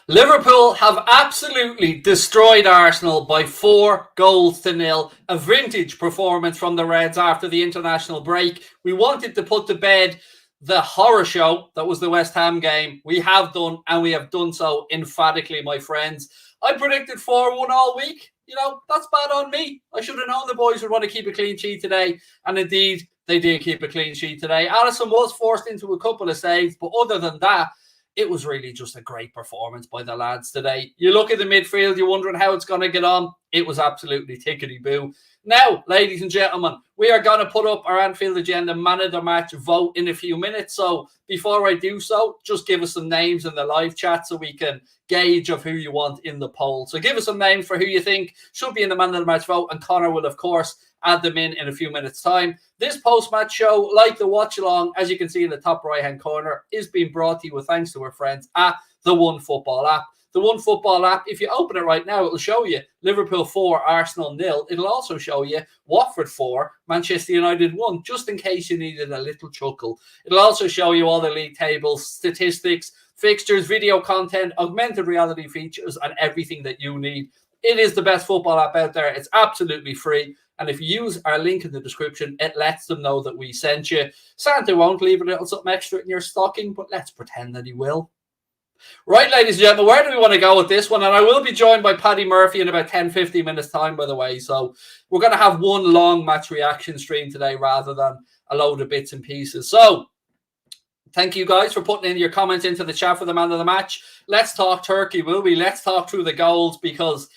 Liverpool have absolutely destroyed Arsenal by 4-0. A vintage performance from the Reds after the international break. We wanted to put to bed the horror show that was the West Ham game. We have done, and we have done so emphatically, my friends. I predicted 4-1 all week. You know, that's bad on me. I should have known the boys would want to keep a clean sheet today. And indeed, they did keep a clean sheet today. Alisson was forced into a couple of saves, but other than that, it was really just a great performance by the lads today. You look at the midfield, you're wondering how it's going to get on. It was absolutely tickety-boo. Now, ladies and gentlemen, we are going to put up our Anfield Agenda Man of the Match vote in a few minutes. So before I do so, just give us some names in the live chat so we can gauge of who you want in the poll. So give us some names for who you think should be in the Man of the Match vote. And Connor will, of course, add them in a few minutes' time. This post-match show, like the watch-along, as you can see in the top right-hand corner, is being brought to you with thanks to our friends at the OneFootball app. The OneFootball app, if you open it right now, it'll show you Liverpool 4, Arsenal 0. It'll also show you Watford 4, Manchester United 1, just in case you needed a little chuckle. It'll also show you all the league tables, statistics, fixtures, video content, augmented reality features, and everything that you need. It is the best football app out there. It's absolutely free. And if you use our link in the description, it lets them know that we sent you. Santa won't leave a little something extra in your stocking, but let's pretend that he will. Right, ladies and gentlemen, where do we want to go with this one? And I will be joined by Paddy Murphy in about 10-15 minutes time, by the way. So we're going to have one long match reaction stream today rather than a load of bits and pieces. So thank you guys for putting in your comments into the chat for the Man of the Match. Let's talk Turkey, will we? Let's talk through the goals because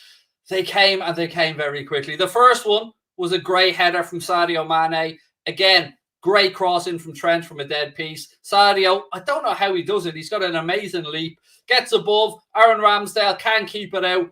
they came and they came very quickly. The first one was a great header from Sadio Mane. Again, great crossing from Trent from a dead piece. Sadio, I don't know how he does it. He's got an amazing leap. Gets above. Aaron Ramsdale can't keep it out.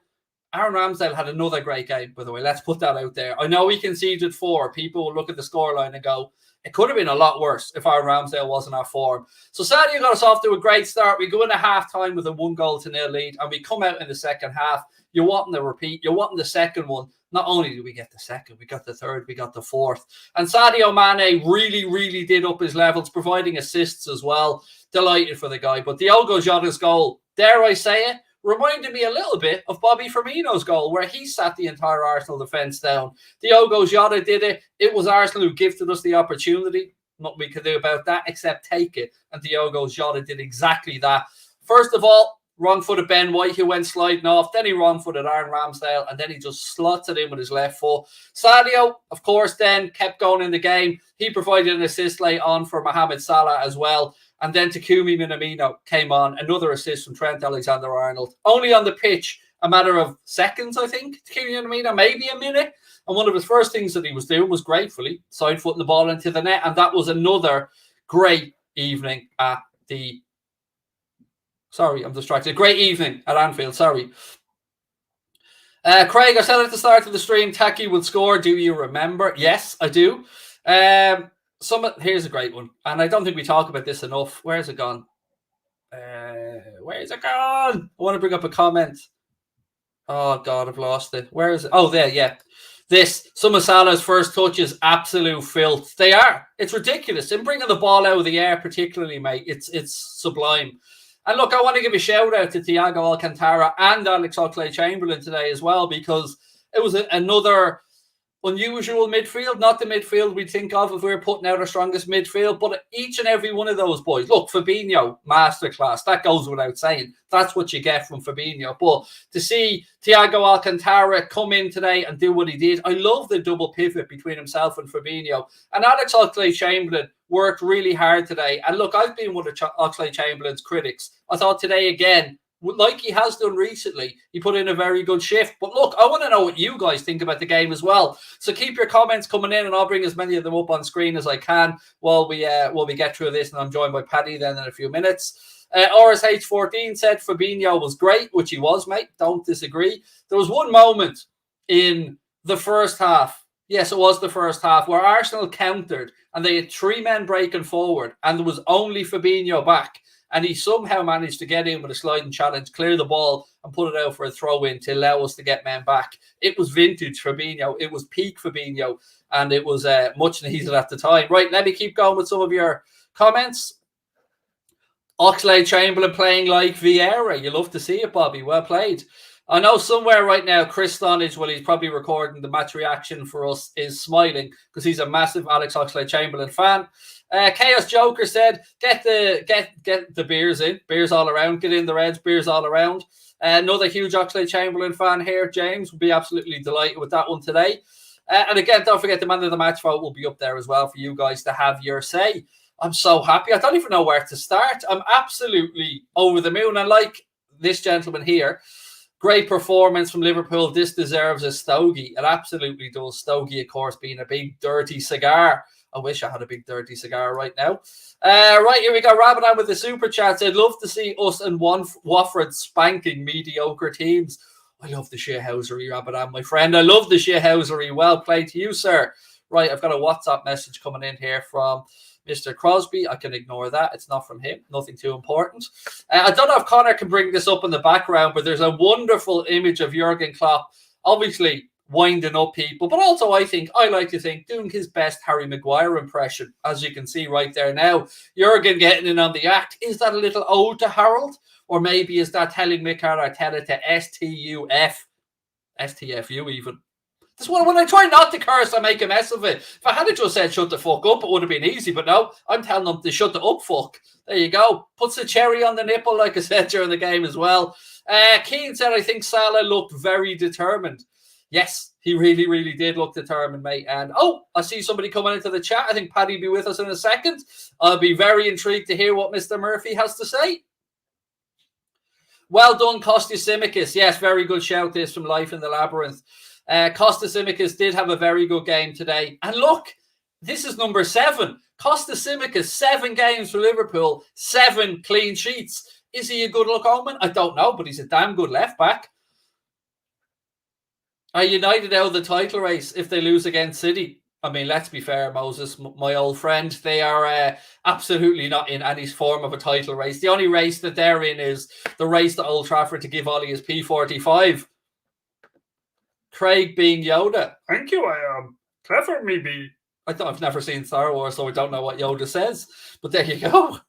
Aaron Ramsdale had another great game, by the way. Let's put that out there. I know he conceded 4. People will look at the scoreline and go, it could have been a lot worse if Aaron Ramsdale wasn't at form. So Sadio got us off to a great start. We go into half-time with a 1-0 lead, and we come out in the second half. You're wanting the repeat. You're wanting the second one. Not only did we get the second, we got the third, we got the fourth. And Sadio Mane really did up his levels, providing assists as well. Delighted for the guy. But Diogo Jota's goal, dare I say it, reminded me a little bit of Bobby Firmino's goal, where he sat the entire Arsenal defence down. Diogo Jota did it. It was Arsenal who gifted us the opportunity. What we could do about that except take it. And Diogo Jota did exactly that. First of all, wrong-footed Ben White, who went sliding off. Then he wrong-footed Aaron Ramsdale, and then he just slots it in with his left foot. Sadio, of course, then kept going in the game. He provided an assist late on for Mohamed Salah as well. And then Takumi Minamino came on, another assist from Trent Alexander-Arnold. Only on the pitch, a matter of seconds, I think. Takumi Minamino, maybe a minute. And one of his first things that he was doing was gratefully side-footing the ball into the net. And that was another great evening at the... Sorry, I'm distracted. A great evening at Anfield. Sorry. Craig, I said at the start of the stream, Taki would score. Do you remember? Yes, I do. Here's a great one. And I don't think we talk about this enough. Where's it gone? Where's it gone? I want to bring up a comment. Oh, God, I've lost it. Where is it? Oh, there, yeah. Some of Salah's first touch is absolute filth. They are. It's ridiculous. And bringing the ball out of the air particularly, mate, it's sublime. And look, I want to give a shout out to Thiago Alcantara and Alex Oxlade-Chamberlain today as well, because it was another unusual midfield, not the midfield we'd think of if we were putting out our strongest midfield, but each and every one of those boys. Look, Fabinho, masterclass. That goes without saying. That's what you get from Fabinho. But to see Thiago Alcantara come in today and do what he did, I love the double pivot between himself and Fabinho. And Alex Oxlade-Chamberlain worked really hard today. And look, I've been one of Oxlade-Chamberlain's critics. I thought today again, like he has done recently, he put in a very good shift. But look, I want to know what you guys think about the game as well. So keep your comments coming in, and I'll bring as many of them up on screen as I can while we get through this. And I'm joined by Paddy then in a few minutes. RSH14 said Fabinho was great, which he was, mate. Don't disagree. There was one moment in the first half. Yes, it was the first half where Arsenal countered and they had 3 men breaking forward and there was only Fabinho back. And he somehow managed to get in with a sliding challenge, clear the ball and put it out for a throw-in to allow us to get men back. It was vintage Fabinho. It was peak Fabinho. And it was much needed at the time. Right, let me keep going with some of your comments. Oxlade-Chamberlain playing like Vieira. You love to see it, Bobby. Well played. I know somewhere right now, Chris Stonage, while he's probably recording the match reaction for us, is smiling because he's a massive Alex Oxlade-Chamberlain fan. Chaos Joker said, get the beers in. Beers all around. Get in the Reds. Beers all around. Another huge Oxlade-Chamberlain fan here, James. Will be absolutely delighted with that one today. And again, don't forget the man of the match vote will be up there as well for you guys to have your say. I'm so happy. I don't even know where to start. I'm absolutely over the moon. And like this gentleman here, great performance from Liverpool. This deserves a stogie. It absolutely does. Stogie, of course, being a big, dirty cigar. I wish I had a big, dirty cigar right now. Right, here we go. Ramadan with the super chats. I'd love to see us and Wofford spanking mediocre teams. I love the shithousery, Ramadan, my friend. I love the shithousery. Well played to you, sir. Right, I've got a WhatsApp message coming in here from Mr. Crosby. I can ignore that. It's not from him. Nothing too important. I don't know if Connor can bring this up in the background, but there's a wonderful image of Jurgen Klopp, obviously winding up people, but also I like to think doing his best Harry Maguire impression, as you can see right there now. Jurgen getting in on the act. Is that a little ode to Harold? Or maybe is that telling Mikel Arteta to STFU even? That's what, when I try not to curse, I make a mess of it. If I had just said shut the fuck up, it would have been easy. But no, I'm telling them to shut the up fuck. There you go. Puts a cherry on the nipple, like I said during the game as well. Keane said, I think Salah looked very determined. Yes, he really, really did look determined, mate. And, I see somebody coming into the chat. I think Paddy will be with us in a second. I'll be very intrigued to hear what Mr. Murphy has to say. Well done, Kostas Tsimikas. Yes, very good shout this from Life in the Labyrinth. Kostas Tsimikas did have a very good game today. And look, this is number 7. Kostas Tsimikas, 7 games for Liverpool, 7 clean sheets. Is he a good luck omen? I don't know, but he's a damn good left back. Are United out of the title race if they lose against City? I mean, let's be fair, Moses, my old friend. They are absolutely not in any form of a title race. The only race that they're in is the race to Old Trafford to give Ollie his P45. Craig being Yoda. Thank you, I am. Clever, maybe. I've never seen Star Wars, so I don't know what Yoda says. But there you go.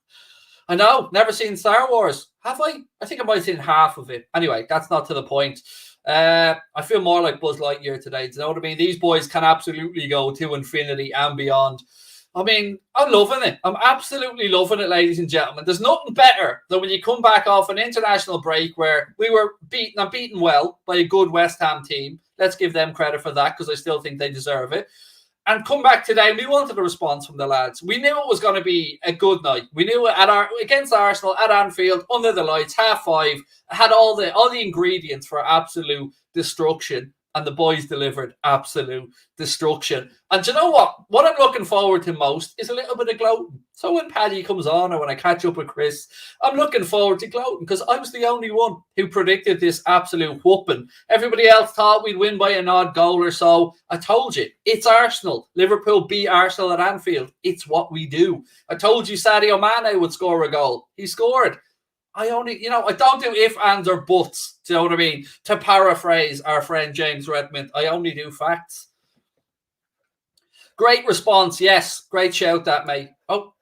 I know, never seen Star Wars. Have I? I think I might have seen half of it. Anyway, that's not to the point. I feel more like Buzz Lightyear today. Do you know what I mean? These boys can absolutely go to infinity and beyond. I mean, I'm loving it. I'm absolutely loving it, ladies and gentlemen. There's nothing better than when you come back off an international break where we were beaten well by a good West Ham team. Let's give them credit for that because I still think they deserve it. And come back today, and we wanted a response from the lads. We knew it was going to be a good night. We knew it against Arsenal at Anfield, under the lights, 5:30. Had all the ingredients for absolute destruction, and the boys delivered absolute destruction. And do you know what? What I'm looking forward to most is a little bit of gloating. So when Paddy comes on or when I catch up with Chris, I'm looking forward to gloating because I was the only one who predicted this absolute whooping. Everybody else thought we'd win by an odd goal or so. I told you, it's Arsenal. Liverpool beat Arsenal at Anfield. It's what we do. I told you Sadio Mane would score a goal. He scored. I don't do if, ands, or buts. Do you know what I mean? To paraphrase our friend James Redmond, I only do facts. Great response. Yes, great shout that, mate. Oh,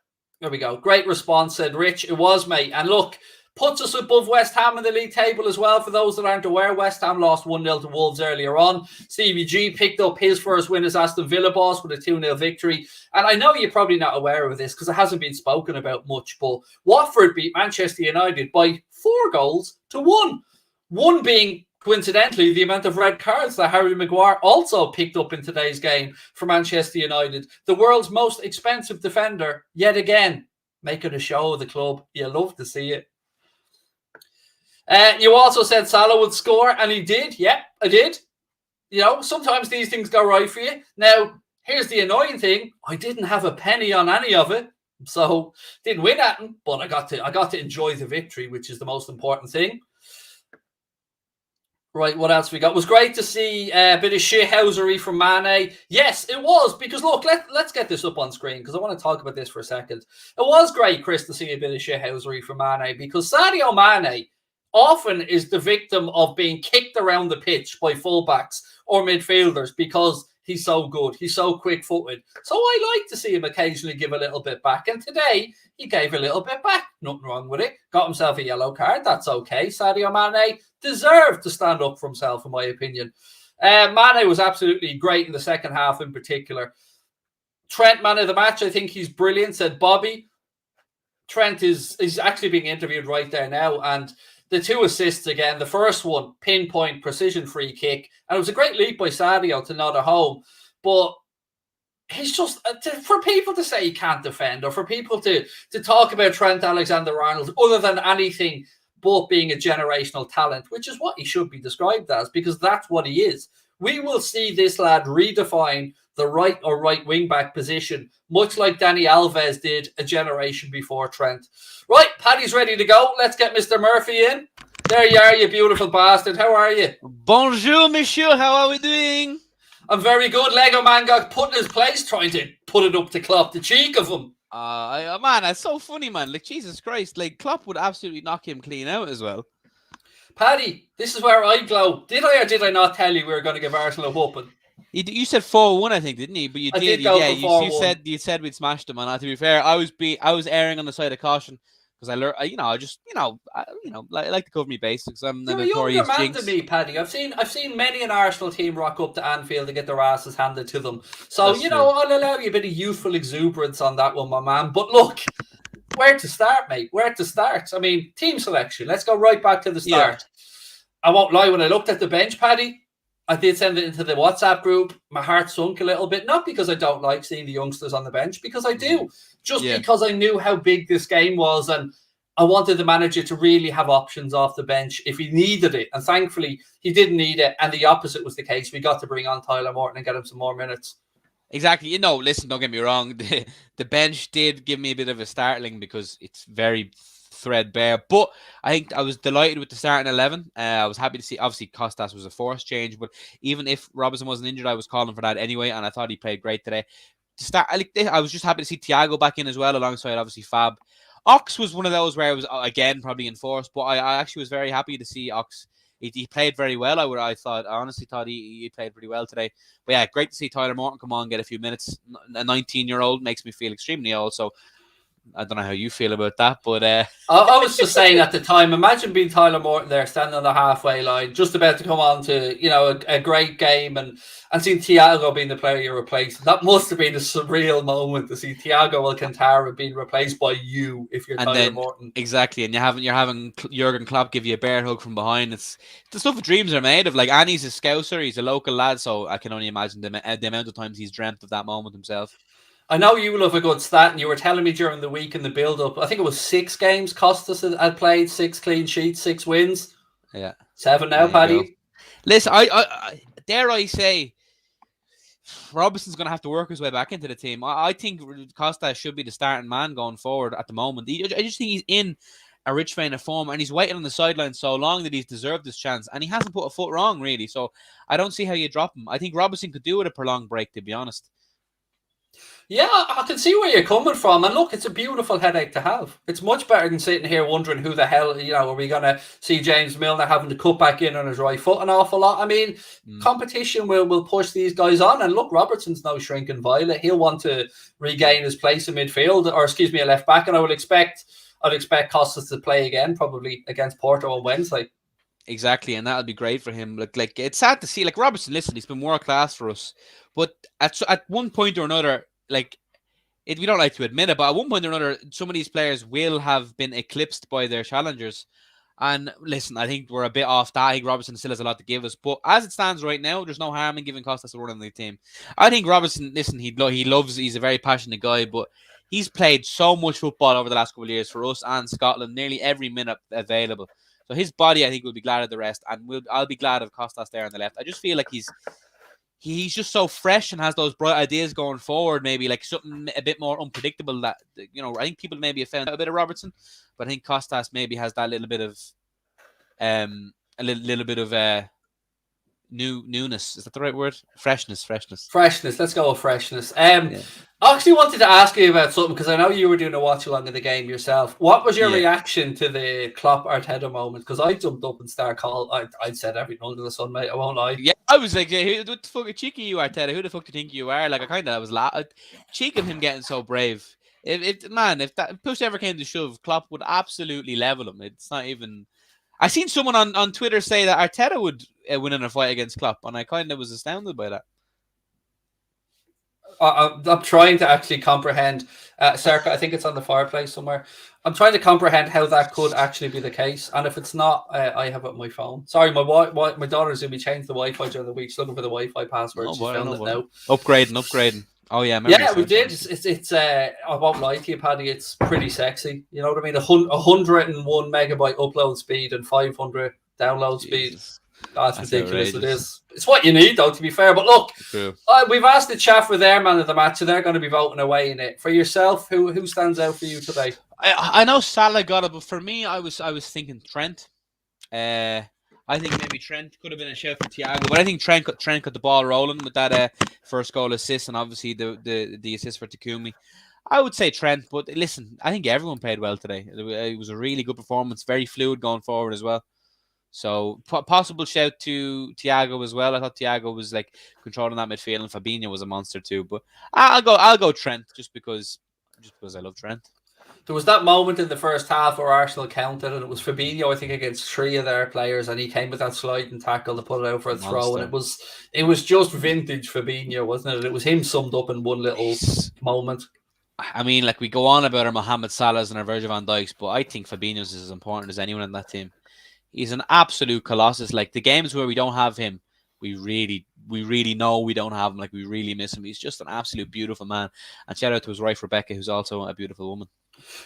there we go. Great response, said Rich. It was, mate. And look, puts us above West Ham in the league table as well. For those that aren't aware, West Ham lost 1-0 to Wolves earlier on. Stevie G picked up his first win as Aston Villa boss with a 2-0 victory. And I know you're probably not aware of this because it hasn't been spoken about much, but Watford beat Manchester United by 4 goals to 1. One being, coincidentally, the amount of red cards that Harry Maguire also picked up in today's game for Manchester United. The world's most expensive defender, yet again, making a show of the club. You love to see it. You also said Salah would score, and he did. Yep, I did. You know, sometimes these things go right for you. Now, here's the annoying thing. I didn't have a penny on any of it, so didn't win at them, but I got to enjoy the victory, which is the most important thing. Right, what else we got? It was great to see a bit of shithousery from Mane. Yes, it was, because look, let's get this up on screen, because I want to talk about this for a second. It was great, Chris, to see a bit of shithousery from Mane, because Sadio Mane often is the victim of being kicked around the pitch by fullbacks or midfielders because he's so good. He's so quick-footed. So I like to see him occasionally give a little bit back. And today, he gave a little bit back. Nothing wrong with it. Got himself a yellow card. That's okay. Sadio Mane deserved to stand up for himself, in my opinion. Mane was absolutely great in the second half in particular. Trent, man of the match. I think he's brilliant, said Bobby. Trent is actually being interviewed right there now. And the 2 assists again. The first one, pinpoint, precision free kick. And it was a great leap by Sadio to nod it home. But he's just, for people to say he can't defend, or for people to talk about Trent Alexander-Arnold other than anything but being a generational talent, which is what he should be described as, because that's what he is. We will see this lad redefine the right or right wing back position, much like Dani Alves did a generation before Trent. Right, Paddy's ready to go. Let's get Mr. Murphy in. There you are, you beautiful bastard. How are you? Bonjour, monsieur. How are we doing? I'm very good. Lego man got put in his place, trying to put it up to Klopp. The cheek of him. Man, that's so funny, man. Like, Jesus Christ. Like, Klopp would absolutely knock him clean out as well. Paddy, this is where I glow. Did I or did I not tell you we were going to give Arsenal a whooping? You said 4-1, I think, didn't you? But you I did. did go Yeah, for you said we'd smashed them. And to be fair, I was erring on the side of caution because I learned. I like to cover my basics. I'm the notorious younger man jinx. than me, Paddy. I've seen many an Arsenal team rock up to Anfield to get their asses handed to them. So That's true. I'll allow you a bit of youthful exuberance on that one, my man. But look, where to start, mate? Where to start? I mean, team selection. Let's go right back to the start. Yeah. I won't lie. When I looked at the bench, Paddy, I did send it into the WhatsApp group. My heart sunk a little bit, not because I don't like seeing the youngsters on the bench, because I do, because I knew how big this game was, and I wanted the manager to really have options off the bench if he needed it. And thankfully, he didn't need it, and the opposite was the case. We got to bring on Tyler Morton and get him some more minutes. Exactly. Listen, don't get me wrong. The bench did give me a bit of a startling because it's very threadbare, but I think I was delighted with the starting 11. I was happy to see, obviously Costas was a forced change, but even if Robinson wasn't injured, I was calling for that anyway, and I thought he played great today. To start, I was just happy to see Thiago back in as well, alongside obviously Fab. Ox was one of those where I was again probably enforced, but I actually was very happy to see Ox. He played very well. I honestly thought he played pretty well today. But yeah, great to see Tyler Morton come on, get a few minutes. A 19-year-old makes me feel extremely old, so I don't know how you feel about that, but I was just saying at the time, imagine being Tyler Morton there, standing on the halfway line, just about to come on to a great game, and seeing Thiago being the player you replaced. That must have been a surreal moment to see Thiago Alcantara being replaced by you if you're Tyler Morton. Exactly, and you're having Jurgen Klopp give you a bear hug from behind. It's the stuff dreams are made of. Like, Annie's a Scouser, he's a local lad, so I can only imagine the amount of times he's dreamt of that moment himself. I know you love a good stat, and you were telling me during the week in the build-up, I think it was 6 games Costas had played, 6 clean sheets, 6 wins. Yeah. 7 now, Paddy. Listen, I dare I say, Robertson's going to have to work his way back into the team. I think Costas should be the starting man going forward at the moment. I just think he's in a rich vein of form, and he's waiting on the sideline so long that he's deserved this chance, and he hasn't put a foot wrong, really. So I don't see how you drop him. I think Robertson could do with a prolonged break, to be honest. Yeah, I can see where you're coming from. And look, it's a beautiful headache to have. It's much better than sitting here wondering who the hell, are we going to see James Milner having to cut back in on his right foot an awful lot? I mean, competition will push these guys on. And look, Robertson's no shrinking violet. He'll want to regain his place in midfield, a left back. And I'd expect Costas to play again, probably against Porto on Wednesday. Exactly, and that'll be great for him. Like it's sad to see. Like, Robertson, listen, he's been world class for us, but at one point or another, like, we don't like to admit it, but at one point or another, some of these players will have been eclipsed by their challengers. And listen, I think we're a bit off that. I think Robertson still has a lot to give us, but as it stands right now, there's no harm in giving Costas a run on the team. I think Robertson, listen, he's a very passionate guy, but he's played so much football over the last couple of years for us and Scotland, nearly every minute available. So his body, I think, will be glad of the rest, and I'll be glad of Costas there on the left. I just feel like he's just so fresh and has those bright ideas going forward, maybe like something a bit more unpredictable that, I think people maybe have found out a bit of Robertson, but I think Costas maybe has that little bit of newness. Is that the right word? Freshness. Freshness. Let's go with freshness. Yeah. I actually wanted to ask you about something because I know you were doing a watch along of the game yourself. What was your reaction to the Klopp Arteta moment? Because I jumped up and started calling. I'd said everything under the sun, mate. I won't lie. Yeah, I was like, "What the fuck, cheeky you are, Arteta? Who the fuck do you think you are?" Like, I kind of was cheeking him getting so brave. If that push ever came to shove, Klopp would absolutely level him. It's not even. I seen someone on Twitter say that Arteta would win in a fight against Klopp, and I kind of was astounded by that. I'm trying to actually comprehend. Circa, I think it's on the fireplace somewhere. I'm trying to comprehend how that could actually be the case, and if it's not, I have it on my phone. Sorry, my daughter's going to be changing the Wi-Fi during the week. She's looking for the Wi-Fi password. She's found it now. Upgrading. Oh yeah, we did. It's I won't lie to you, Paddy. It's pretty sexy. You know what I mean? 101 megabyte upload speed and 500 download speed. That's ridiculous. Outrageous. It is. It's what you need, though, to be fair. But look, we've asked the chat for their man of the match, so they're going to be voting away in it. For yourself, who stands out for you today? I know Salah got it, but for me, I was thinking Trent. I think maybe Trent could have been a shout for Thiago, but I think Trent got the ball rolling with that first goal assist, and obviously the assist for Takumi. I would say Trent, but listen, I think everyone played well today. It was a really good performance, very fluid going forward as well. So possible shout to Thiago as well. I thought Thiago was like controlling that midfield, and Fabinho was a monster too. But I'll go Trent just because I love Trent. There was that moment in the first half where Arsenal counted, and it was Fabinho, I think, against three of their players, and he came with that sliding tackle to put it out for a throw, and it was just vintage Fabinho, wasn't it? It was him summed up in one little moment. I mean, like, we go on about our Mohamed Salahs and our Virgil van Dijks, but I think Fabinho's is as important as anyone in that team. He's an absolute colossus. Like, the games where we don't have him, we really know we don't have him. Like, we really miss him. He's just an absolute beautiful man. And shout out to his wife Rebecca, who's also a beautiful woman.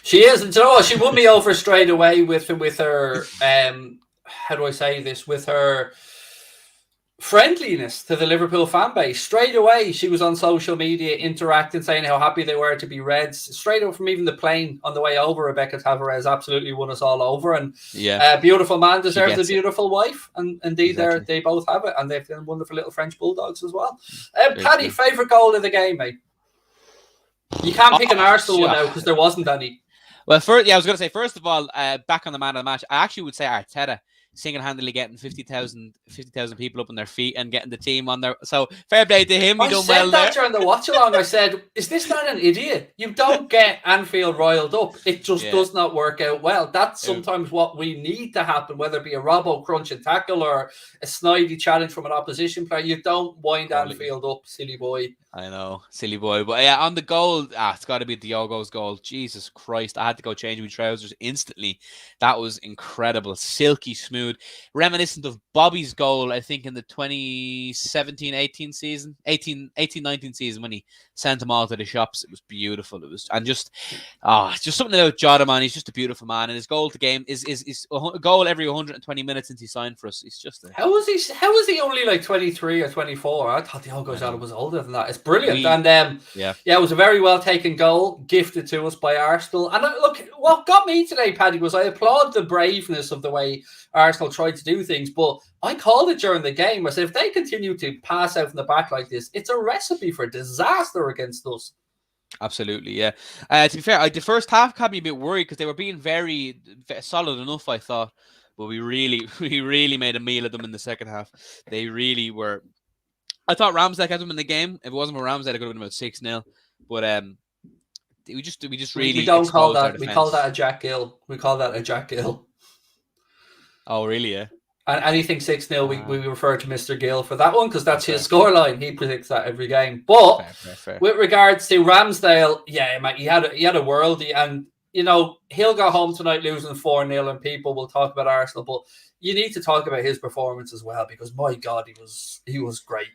She is, and you know what? She won me over straight away with her. How do I say this? With her friendliness to the Liverpool fan base. Straight away, she was on social media interacting, saying how happy they were to be Reds. Straight up from even the plane on the way over, Rebecca Tavares absolutely won us all over. And beautiful man deserves a beautiful wife. And indeed, exactly. They both have it. And they've been wonderful little French bulldogs as well. Paddy, favourite goal of the game, mate? You can't pick an Arsenal one now because there wasn't any. Well, I was going to say, first of all, back on the man of the match, I actually would say Arteta single-handedly getting 50,000 people up on their feet and getting the team on there. So fair play to him. I said that during the watch-along. I said, is this not an idiot? You don't get Anfield riled up. It just does not work out well. That's sometimes what we need to happen, whether it be a Robbo crunch and tackle or a snidey challenge from an opposition player. You don't wind Anfield up, silly boy. I know, silly boy. But yeah, on the goal, it's got to be Diogo's goal. Jesus Christ, I had to go change my trousers instantly. That was incredible. Silky smooth. Reminiscent of Bobby's goal, I think, in the 2017-18 season, 18-19 season, when he sent them all to the shops. It was beautiful. It was, and just something about Jota, man. He's just a beautiful man. And his goal to game is a goal every 120 minutes since he signed for us. He's just How was he only like 23 or 24? I thought Diogo Jota was older than that. It's brilliant. It was a very well taken goal, gifted to us by Arsenal. And look, what got me today, Paddy, was I applaud the braveness of the way Arsenal tried to do things, but I called it during the game. I said, if they continue to pass out from the back like this, it's a recipe for disaster against us. Absolutely, yeah. To be fair, the first half had me a bit worried because they were being very solid enough, I thought. But we really made a meal of them in the second half. They really were. I thought Ramsdale had them in the game. If it wasn't for Ramsdale, it could have been about 6-0. But we just really. We don't call that. We call that a Jack Gill. We call that a Jack Gill. Oh, really? Yeah. And anything 6-0, we refer to Mr. Gill for that one because that's his scoreline. He predicts that every game. But fair. With regards to Ramsdale, mate, he had a worldie, and you know he'll go home tonight losing 4-0, and people will talk about Arsenal. But you need to talk about his performance as well because my God, he was great.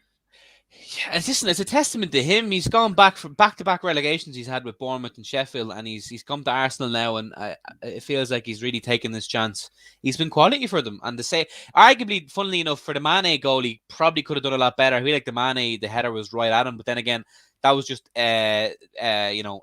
Yeah, listen, it's a testament to him. He's gone back from back-to-back relegations he's had with Bournemouth and Sheffield, and he's come to Arsenal now, and it feels like he's really taken this chance. He's been quality for them, and arguably, funnily enough, for the Mane goal, he probably could have done a lot better. I feel like the Mane, the header was right at him, but then again, that was just a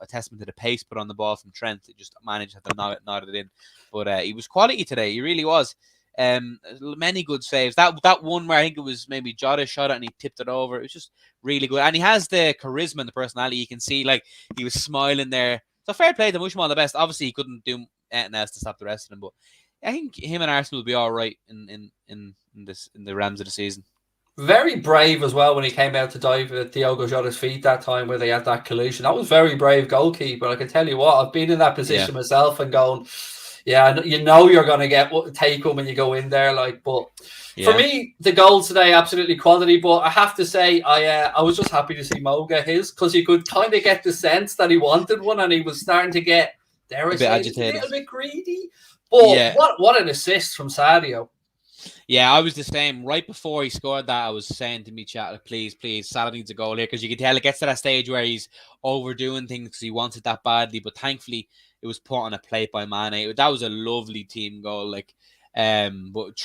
testament to the pace put on the ball from Trent. It just managed to nod it in, but he was quality today. He really was. Many good saves. That one where I think it was maybe Jota shot it and he tipped it over. It was just really good. And he has the charisma and the personality. You can see like he was smiling there. So fair play to wish him all the best. Obviously he couldn't do anything else to stop the rest of them, but I think him and Arsenal will be all right in the Rams of the season. Very brave as well when he came out to dive at Thiago Jota's feet that time where they had that collision. That was very brave goalkeeper. I can tell you what, I've been in that position myself and going, yeah, you know you're going to get take them when you go in there. Like, but for me, the goals today absolutely quality. But I have to say, I was just happy to see Mo get his because you could kind of get the sense that he wanted one and he was starting to get a little bit greedy. But what an assist from Sadio. Yeah, I was the same. Right before he scored that, I was saying to me, chat, please, Salah needs a goal here because you can tell it gets to that stage where he's overdoing things because he wants it that badly. But thankfully, it was put on a plate by Mane. That was a lovely team goal, but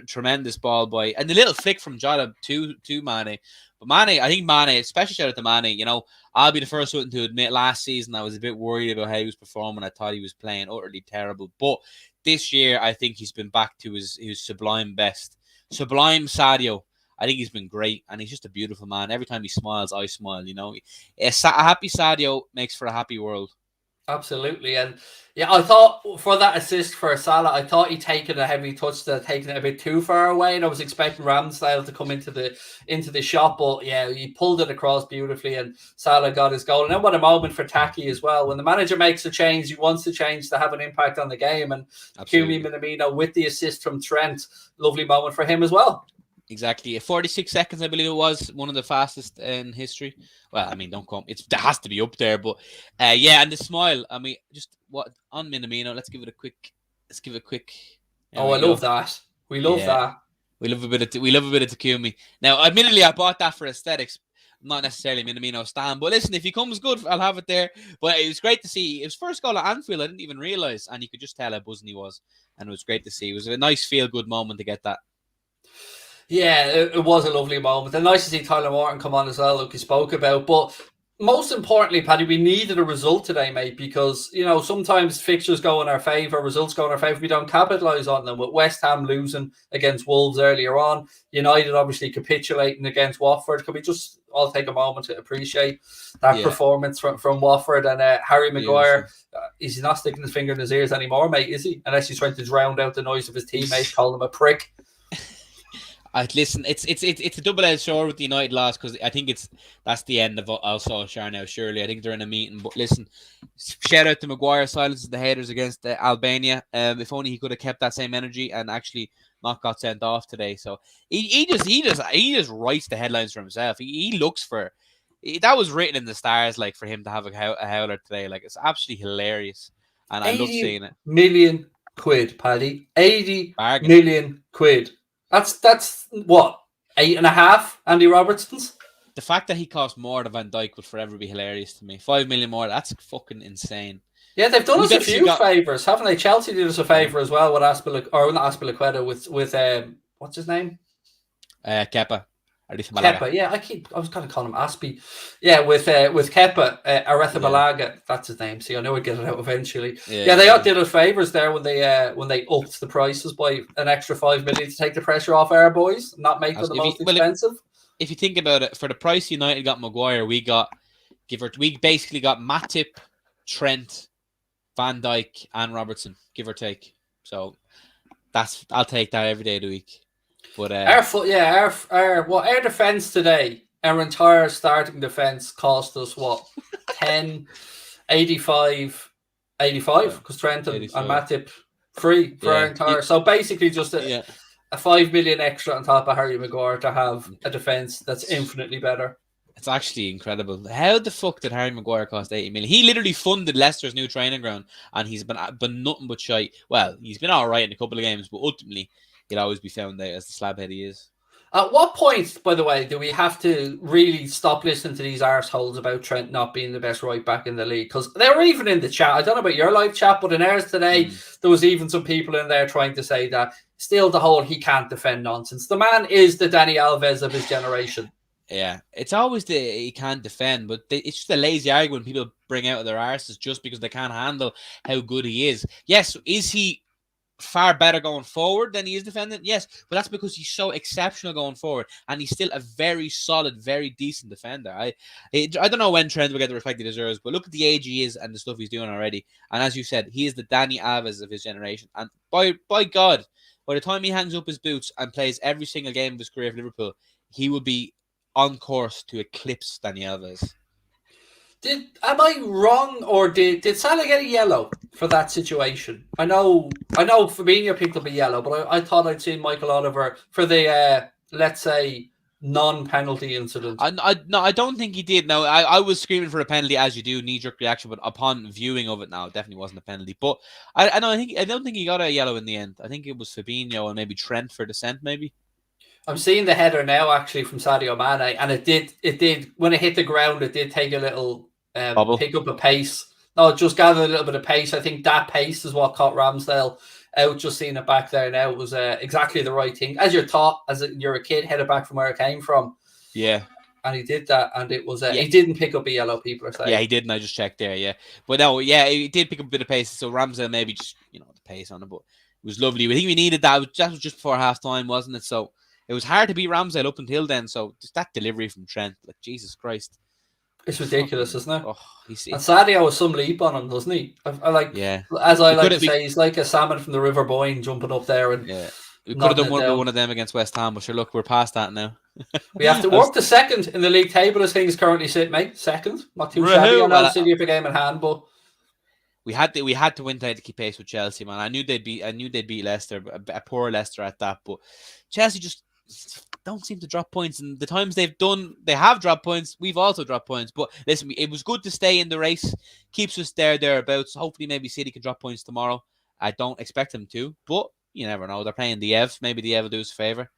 tremendous ball by and the little flick from Jota to Mane. But Mane, I think Mane, especially shout out to Mane. You know, I'll be the first one to admit last season I was a bit worried about how he was performing. I thought he was playing utterly terrible, but this year, I think he's been back to his sublime best. Sublime Sadio. I think he's been great, and he's just a beautiful man. Every time he smiles, I smile, you know. A happy Sadio makes for a happy world. Absolutely. And yeah, I thought for that assist for Salah, I thought he'd taken a heavy touch to taking it a bit too far away. And I was expecting Ramsdale to come into the shot. But yeah, he pulled it across beautifully and Salah got his goal. And then what a moment for Taki as well. When the manager makes a change, he wants the change to have an impact on the game. And Kumi Minamino with the assist from Trent, lovely moment for him as well. Exactly. 46 seconds, I believe it was. One of the fastest in history. Well, I mean, don't come. It has to be up there. But and the smile. I mean, just what on Minamino. Let's give it a quick. I love that. We love that. We love a bit of Takumi. Now, admittedly, I bought that for aesthetics. Not necessarily Minamino stand. But listen, if he comes good, I'll have it there. But it was great to see. His first goal at Anfield, I didn't even realise. And you could just tell how buzzing he was. And it was great to see. It was a nice feel-good moment to get that. Yeah, it was a lovely moment. And nice to see Tyler Morton come on as well, like you spoke about. But most importantly, Paddy, we needed a result today, mate, because, you know, sometimes fixtures go in our favour, results go in our favour. We don't capitalise on them. With West Ham losing against Wolves earlier on, United obviously capitulating against Watford. Could we just all take a moment to appreciate that performance from Watford? And Harry Maguire, he's not sticking his finger in his ears anymore, mate, is he? Unless he's trying to drown out the noise of his teammates, calling him a prick. Listen, it's a double-edged sword with the United loss because I think that's the end of Al Solskjaer now. Surely, I think they're in a meeting. But listen, shout out to Maguire, silences the haters against Albania. If only he could have kept that same energy and actually not got sent off today. So he just writes the headlines for himself. He looks for that was written in the stars, like for him to have a howler today. Like it's absolutely hilarious, and I love seeing it. £80 million, Paddy. 80 million quid. That's what, 8.5 Andy Robertsons? The fact that he cost more than Van Dijk would forever be hilarious to me. 5 million more, that's fucking insane. Yeah, they've done us a few favours, haven't they? Chelsea did us a favour as well with not Azpilicueta, with what's his name? Kepa. Kepa, yeah, I was going to call him Aspie. Yeah, with Kepa, Arrizabalaga, that's his name. See, I know I'd get it out eventually. Yeah, they did us favours there when they upped the prices by an extra 5 million to take the pressure off our boys, not make them the most expensive. If you think about it, for the price United got Maguire, we basically got Matip, Trent, Van Dijk, and Robertson, give or take. So I'll take that every day of the week. But our defense today, our entire starting defense cost us what 85 because Trent and Matip free for our entire. So basically, just a 5 million extra on top of Harry Maguire to have a defense that's infinitely better. It's actually incredible. How the fuck did Harry Maguire cost 80 million? He literally funded Leicester's new training ground, and he's been nothing but shite. Well, he's been all right in a couple of games, but ultimately, he'll always be found out as the slabhead he is. At what point, by the way, do we have to really stop listening to these arseholes about Trent not being the best right back in the league? Because they were even in the chat. I don't know about your live chat, but in ours today, there was even some people in there trying to say that still the whole he can't defend nonsense. The man is the Dani Alves of his generation. Yeah, it's always he can't defend, but it's just a lazy argument people bring out of their arses just because they can't handle how good he is. Yes, is he far better going forward than he is defending. Yes, but that's because he's so exceptional going forward, and he's still a very solid, very decent defender. I don't know when Trent will get the respect he deserves, but look at the age he is and the stuff he's doing already. And as you said, he is the Dani Alves of his generation. And by God, by the time he hangs up his boots and plays every single game of his career for Liverpool, he will be on course to eclipse Dani Alves. Am I wrong, or did Salah get a yellow for that situation? I know Fabinho picked up a yellow, but I thought I'd seen Michael Oliver for the let's say non-penalty incident. No, I don't think he did. No, I was screaming for a penalty, as you do, knee-jerk reaction, but upon viewing of it now, it definitely wasn't a penalty. But I don't think he got a yellow in the end. I think it was Fabinho and maybe Trent for dissent, maybe. I'm seeing the header now, actually, from Sadio Mane, and it did when it hit the ground, it did take a little pick up a pace. No, it just gathered a little bit of pace. I think that pace is what caught Ramsdale out. Just seeing it back there now, it was exactly the right thing. As you're taught, you're a kid, headed back from where it came from. Yeah. And he did that, and it was he didn't pick up a yellow, people are saying. Yeah, he didn't. I just checked there, yeah. But no, yeah, he did pick up a bit of pace, so Ramsdale maybe just, the pace on it, but it was lovely. I think we needed that. That was just before half-time, wasn't it? So it was hard to beat Ramsdale up until then, so just that delivery from Trent, like, Jesus Christ. It's ridiculous, isn't it? Oh, and Sadio has some leap on him, doesn't he? I like, as I like to say, he's like a salmon from the River Boyne jumping up there. And we could have done one of them against West Ham, but sure, look, we're past that now. We have to work to second in the league table as things currently sit, mate. Second, not too shabby. I know City have a game in hand, but we had to win today to keep pace with Chelsea, man. I knew they'd beat Leicester, a poor Leicester at that, but Chelsea just don't seem to drop points, and the times they have dropped points, we've also dropped points. But listen, it was good to stay in the race, keeps us thereabouts. Hopefully maybe City can drop points tomorrow. I don't expect them to, but you never know. They're playing the Ev. Maybe the Ev will do us a favour.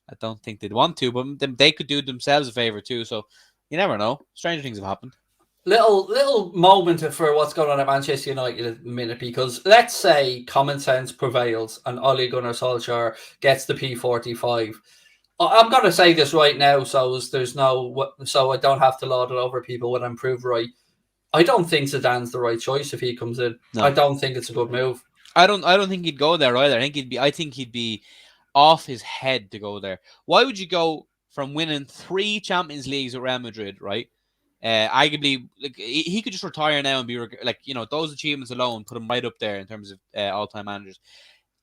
I don't think they'd want to, but they could do themselves a favour too, so you never know. Stranger things have happened. Little moment for what's going on at Manchester United in a minute, because let's say common sense prevails and Ole Gunnar Solskjaer gets the P45. I'm going to say this right now, so I don't have to laud it over people when I'm proved right. I don't think Zidane's the right choice if he comes in. No. I don't think it's a good move. I don't think he'd go there either. I think he'd be off his head to go there. Why would you go from winning 3 Champions Leagues at Real Madrid, right? Arguably, like, he could just retire now and be like, those achievements alone put him right up there in terms of all-time managers.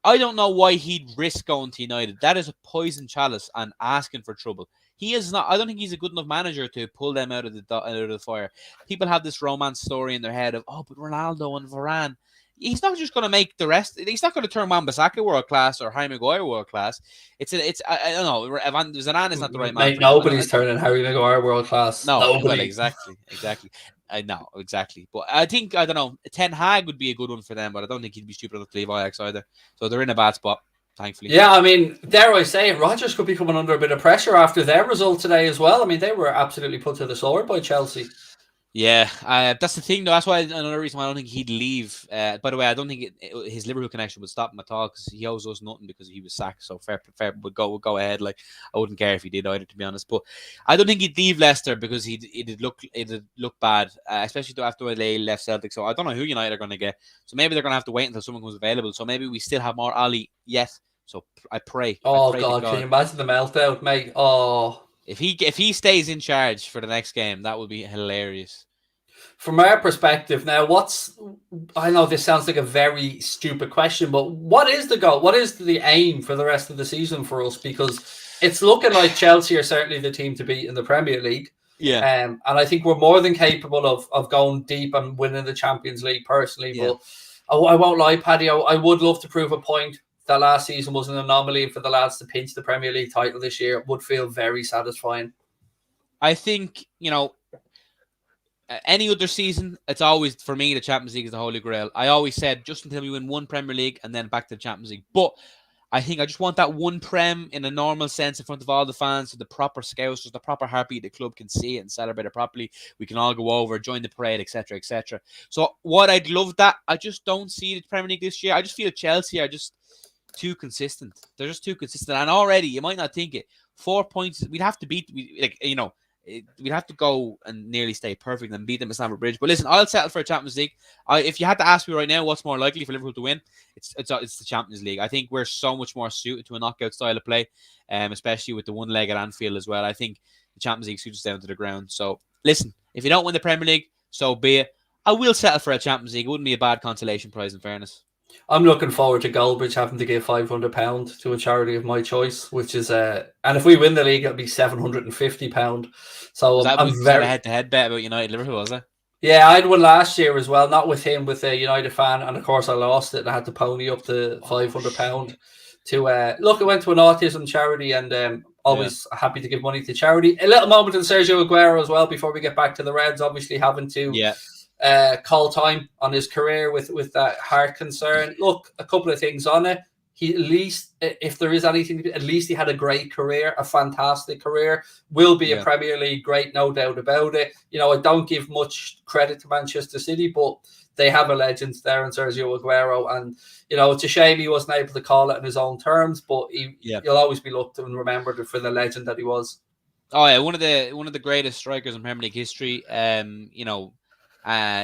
I don't know why he'd risk going to United. That is a poison chalice and asking for trouble. He is not. I don't think he's a good enough manager to pull them out of the fire. People have this romance story in their head of, but Ronaldo and Varane. He's not just going to make the rest. He's not going to turn Wan-Bissaka world class or Harry Maguire world class. I don't know. Zidane is not the right man. Nobody's turning Harry Maguire world class. No, well, exactly. I know, exactly. But I don't know. Ten Hag would be a good one for them, but I don't think he'd be stupid enough to leave Ajax either. So they're in a bad spot, thankfully. Yeah, I mean, dare I say it, Rodgers could be coming under a bit of pressure after their result today as well. I mean, they were absolutely put to the sword by Chelsea. Yeah, that's the thing, though. That's why another reason why I don't think he'd leave. By the way, I don't think his Liverpool connection would stop him at all, because he owes us nothing because he was sacked. So fair would go ahead. Like, I wouldn't care if he did either, to be honest. But I don't think he'd leave Leicester because it'd look bad, especially after they left Celtic. So I don't know who United are going to get. So maybe they're going to have to wait until someone comes available. So maybe we still have more Ali yet. So I pray. Oh, I pray God, can you imagine the meltdown, mate? Oh, if he stays in charge for the next game, that would be hilarious. From our perspective now, I know this sounds like a very stupid question, but what is the goal? What is the aim for the rest of the season for us? Because it's looking like Chelsea are certainly the team to beat in the Premier League. Yeah. And I think we're more than capable of going deep and winning the Champions League personally. Yeah. But I won't lie, Paddy, I would love to prove a point that last season was an anomaly for the lads to pinch the Premier League title this year. It would feel very satisfying. I think, any other season, it's always, for me, the Champions League is the holy grail. I always said, just until we win one Premier League and then back to the Champions League. But I think I just want that one Prem in a normal sense in front of all the fans, so the proper scousers, the proper heartbeat, the club can see it and celebrate it properly. We can all go over, join the parade, etc., etc. So what I'd love that, I just don't see the Premier League this year. I just feel Chelsea are just too consistent. They're just too consistent. And already, you might not think it, 4 points, we'd have to beat, we'd have to go and nearly stay perfect and beat them at Stamford Bridge. But listen, I'll settle for a Champions League. If you had to ask me right now what's more likely for Liverpool to win, it's the Champions League. I think we're so much more suited to a knockout style of play, especially with the one leg at Anfield as well. I think the Champions League suits us down to the ground. So listen, if you don't win the Premier League, so be it. I will settle for a Champions League. It wouldn't be a bad consolation prize, in fairness. I'm looking forward to Goldbridge having to give £500 to a charity of my choice, which is and if we win the league, it'll be £750. So Was that I'm very a head-to-head bet about United Liverpool, was it? Yeah, I had one last year as well, not with him, with a United fan, and of course I lost it and I had to pony up the £500 to look. I went to an autism charity, and always happy to give money to charity. A little moment on Sergio Aguero as well before we get back to the Reds, obviously having to call time on his career with that heart concern. Look, a couple of things on it. He, at least, if there is anything, at least he had a great career, a fantastic career. Will be a Premier League great, no doubt about it. I don't give much credit to Manchester City, but they have a legend there in Sergio Aguero. And, it's a shame he wasn't able to call it in his own terms, but he'll always be looked and remembered for the legend that he was. Oh, yeah, one of the greatest strikers in Premier League history.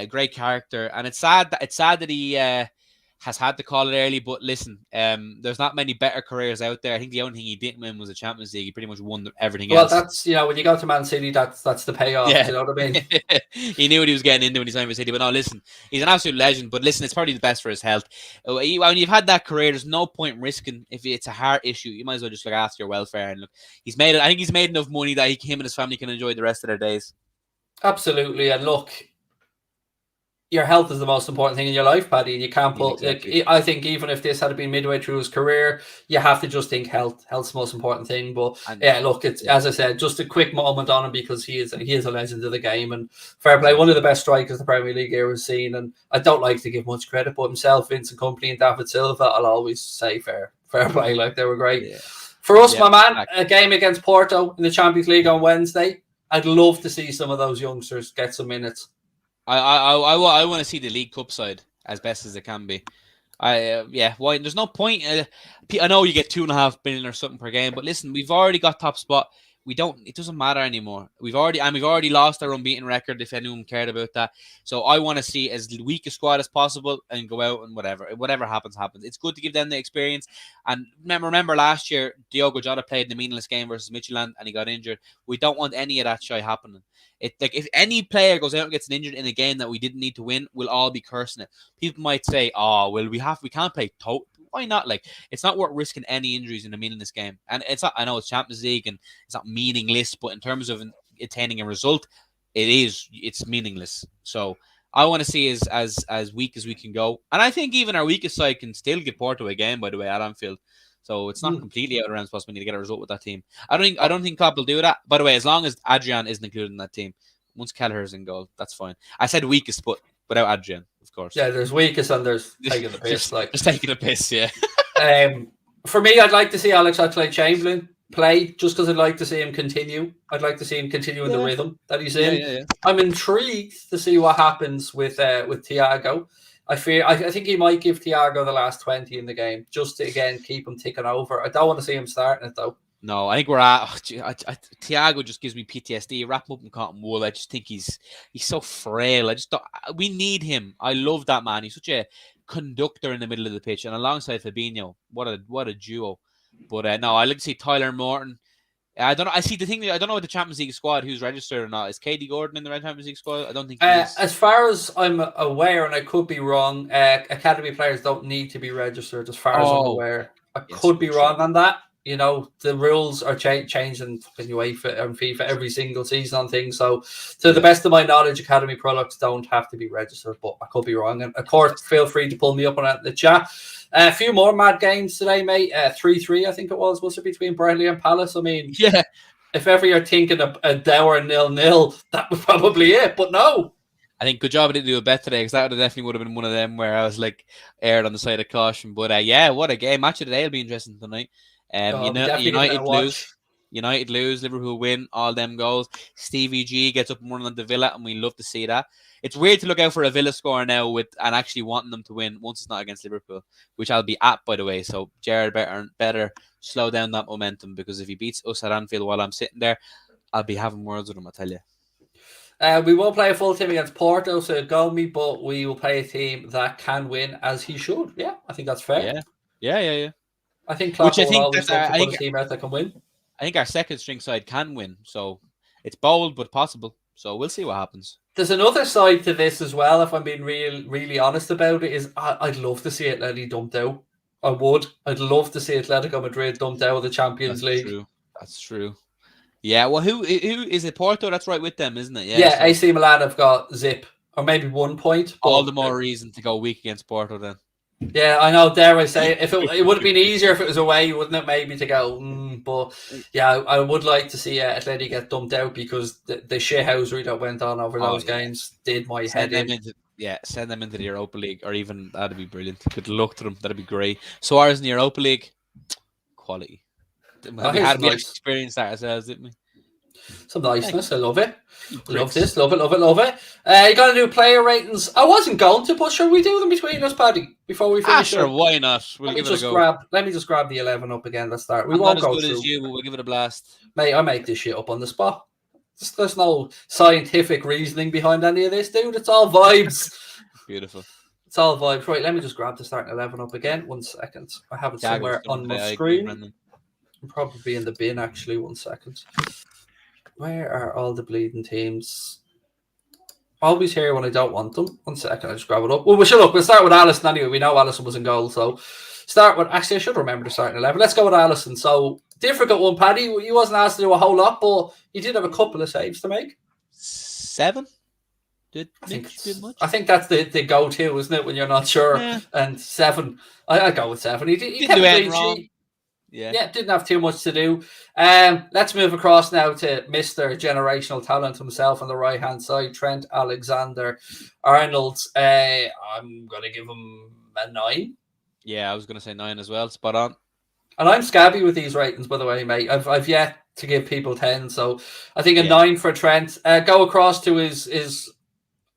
Great character. And it's sad that he has had to call it early, but listen, there's not many better careers out there. I think the only thing he didn't win was the Champions League. He pretty much won everything else. Well, that's, when you go to Man City, that's the payoff. Yeah. You know what I mean? He knew what he was getting into when he signed for City. But no, listen, he's an absolute legend. But listen, it's probably the best for his health. When you've had that career, there's no point risking. If it's a heart issue, you might as well just look after your welfare. And look, I think he's made enough money that him and his family can enjoy the rest of their days. Absolutely. And look, your health is the most important thing in your life, Paddy. And you can't put, exactly. I think even if this had been midway through his career, you have to just think health. Health's the most important thing. But look, it's as I said, just a quick moment on him because he is a legend of the game, and fair play. One of the best strikers the Premier League era has seen. And I don't like to give much credit, but himself, Vincent Kompany, and David Silva, I'll always say fair play. Like, they were great. Yeah. For us, my man, a game against Porto in the Champions League on Wednesday. I'd love to see some of those youngsters get some minutes. I want to see the League Cup side as best as it can be. Why? There's no point. I know you get 2.5 billion or something per game, but listen, we've already got top spot. It doesn't matter anymore. We've already lost our unbeaten record, if anyone cared about that. So I want to see as weak a squad as possible and go out and whatever happens. It's good to give them the experience. And remember last year, Diogo Jota played in the meaningless game versus Midtjylland and he got injured. We don't want any of that shit happening. If any player goes out and gets injured in a game that we didn't need to win, we'll all be cursing it. People might say, "Oh, well, we can't play." Why not? It's not worth risking any injuries in a meaningless game. And it's not. I know it's Champions League and it's not meaningless, but in terms of attaining a result, it's meaningless. So I want to see as weak as we can go, and I think even our weakest side can still get Porto a game, by the way, at Anfield. So it's not completely out of round possibility to get a result with that team. I don't think Klopp will do that. By the way, as long as Adrian isn't included in that team, once Kelleher's in goal, that's fine. I said weakest, but without Adrian, of course. Yeah, there's weakest and there's taking the piss. Just taking a piss, yeah. For me, I'd like to see Alex Oxlade-Chamberlain play just because I'd like to see him continue. I'd like to see him continue in the rhythm that he's in. Yeah. I'm intrigued to see what happens with Thiago. I think he might give Thiago the last 20 in the game just to, again, keep him ticking over. I don't want to see him starting it, though. No, I think we're at... Thiago just gives me PTSD. Wrap him up in cotton wool. I just think he's so frail. I just don't... We need him. I love that man. He's such a conductor in the middle of the pitch. And alongside Fabinho, what a duo. But no, I like to see Tyler Morton. I don't know. I see the thing. I don't know what the Champions League squad who's registered or not. Is Katie Gordon in the Red Champions League squad? I don't think he is. As far as I'm aware, and I could be wrong, academy players don't need to be registered. As far as I'm aware, I could be wrong on that. The rules are changing in UEFA and FIFA every single season on things. So, to the best of my knowledge, academy products don't have to be registered. But I could be wrong. And of course, feel free to pull me up on it in the chat. A few more mad games today, mate. 3-3, I think it was it between Burnley and Palace? I mean, yeah. If ever you're thinking of a dour 0-0, that was probably it. But no. I think good job I didn't do a bet today because that definitely would have been one of them where I was aired on the side of caution. But what a game. Match of the day will be interesting tonight. United lose, Liverpool win, all them goals. Stevie G gets up and running on the Villa, and we love to see that. It's weird to look out for a Villa score now and actually wanting them to win once it's not against Liverpool, which I'll be at, by the way. So Gerrard better slow down that momentum because if he beats us at Anfield while I'm sitting there, I'll be having words with him, I tell you. We won't play a full team against Porto, so go me, but we will play a team that can win as he should. Yeah, I think that's fair. Yeah. I think Which Klopp I will think always look to put a team out that can win. I think our second string side can win, so it's bold but possible. So we'll see what happens. There's another side to this as well. If I'm being really honest about it, is I'd love to see Atleti dumped out. I would. I'd love to see Atletico Madrid dumped out of the Champions League. That's true. Yeah. Well, who is it? Porto. That's right with them, isn't it? Yeah. So AC Milan have got zip or maybe 1 point. All the more reason to go weak against Porto then. Yeah, I know. Dare I say, if it would have been easier if it was away, wouldn't it? Maybe to go, but yeah, I would like to see Atleti get dumped out because the shithousery that went on over those games did my head in. Send them into the Europa League, or even that'd be brilliant. Good luck to them. That'd be great. Suarez in the Europa League, quality. We actually experienced that ourselves, didn't we? Some niceness. I love it. Love this. Love it. You got to do player ratings. I wasn't going to, but sure, we do them between us, Paddy, before we finish. Sure, why not? We'll give it a go. Let me just grab the 11 up again. Let's start. We won't go as good as you, but we'll give it a blast. Mate, I make this shit up on the spot. There's no scientific reasoning behind any of this, dude. It's all vibes. Beautiful. It's all vibes. Right, let me just grab the starting 11 up again. 1 second. I have it somewhere on my screen. I'm probably in the bin, actually. 1 second. Where are all the bleeding teams? Always here when I don't want them. 1 second, I just grab it up. Well, we'll start with Alisson anyway. We know Alisson was in goal, so start with. Actually, I should remember the starting 11. Let's go with Alisson. So difficult one, Paddy. You wasn't asked to do a whole lot, but you did have a couple of saves to make. 7. I think that's the go-to, isn't it? When you're not sure. Yeah. And 7, I go with 7. He didn't do anything wrong. Yeah, didn't have too much to do. Let's move across now to Mr. Generational Talent himself on the right-hand side, Trent Alexander-Arnold. I'm going to give him a 9. Yeah, I was going to say 9 as well. Spot on. And I'm scabby with these ratings, by the way, mate. I've yet to give people 10, so I think a 9 for Trent. Go across to his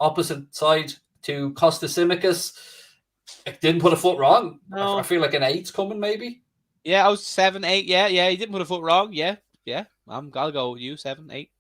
opposite side to Costa Simicas. Didn't put a foot wrong. No. I feel like an 8's coming, maybe. Yeah, I was 7, 8. Yeah, he didn't put a foot wrong. Yeah. I'll go with you. 7, 8.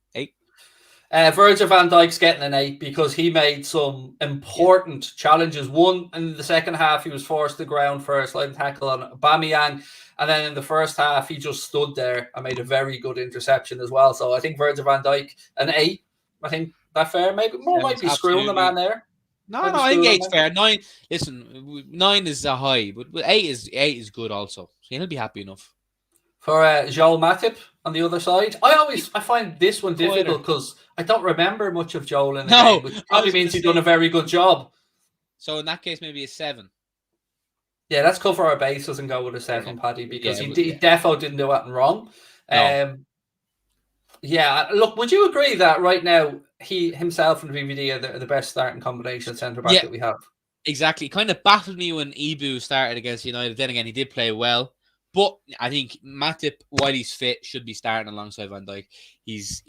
Virgil van Dijk's getting an 8 because he made some important challenges. One, in the second half, he was forced to ground for a sliding tackle on Aubameyang. And then in the first half, he just stood there and made a very good interception as well. So I think Virgil van Dijk, an 8. I think that's fair. Maybe more might be screwing the man there. No, I think 8's fair. 9, listen, 9 is a high, but 8 is good also. So he'll be happy enough. For Joel Matip on the other side, I find this one difficult because I don't remember much of Joel in the game, which probably means he's done a very good job. So in that case, maybe a 7. Yeah, let's cover our bases and go with a 7, Paddy, because he defo didn't do anything wrong. No. Yeah, look, would you agree that right now he himself and VVD are the best starting combination centre back that we have? Exactly. Kind of baffled me when Ibu started against United. Then again, he did play well. But I think Matip, while he's fit, should be starting alongside Van Dijk. He's